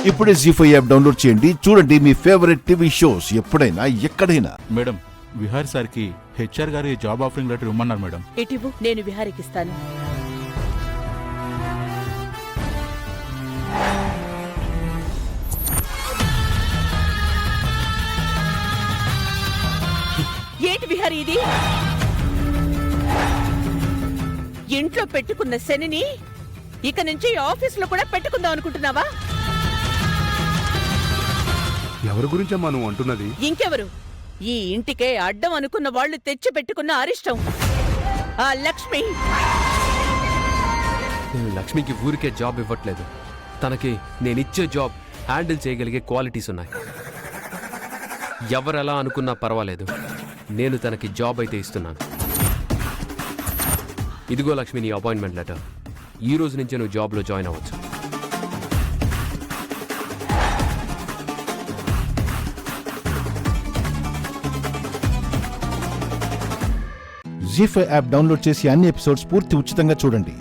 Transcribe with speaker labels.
Speaker 1: ఇప్పుడే జీ5 app download చేయండి. చూడండి మీ ఫేవరెట్ టీవీ షోస్ ఎప్పుడైనా ఎక్కడైనా.
Speaker 2: మేడం, విహారీ సార్కి హెచ్ఆర్ గారు జాబ్ ఆఫరింగ్ లెటర్ ఇవ్వమన్నారు మేడం.
Speaker 3: ఇటివ్వు, నేను విహారీకి ఇస్తాను. ఏంటి విహారీ ఇది? ఇంట్లో పెట్టుకున్న శనిని ఇక నుంచి ఆఫీసులో కూడా పెట్టుకుందాం అనుకుంటున్నావా?
Speaker 4: ఎవరి గురించమ్మా నువ్వు అంటున్నది?
Speaker 3: ఇంకెవరు? ఈ ఇంటికే అడ్డం అనుకున్న వాళ్ళు తెచ్చి పెట్టుకున్న అరిష్టం ఆ లక్ష్మి.
Speaker 5: నేను లక్ష్మికి ఊరికే జాబ్ ఇవ్వట్లేదు. తనకి నేనిచ్చే జాబ్ హ్యాండిల్ చేయగలిగే క్వాలిటీస్ ఉన్నాయి. ఎవరెలా అనుకున్నా పర్వాలేదు, నేను తనకి జాబ్ అయితే ఇస్తున్నాను. ఇదిగో లక్ష్మి, నీ అపాయింట్మెంట్ లెటర్. ఈ రోజు నుంచే నువ్వు జాబ్లో జాయిన్ అవ్వచ్చు.
Speaker 1: జీ5 యాప్ డౌన్లోడ్ చేసి అన్ని ఎపిసోడ్స్ పూర్తి ఉచితంగా చూడండి.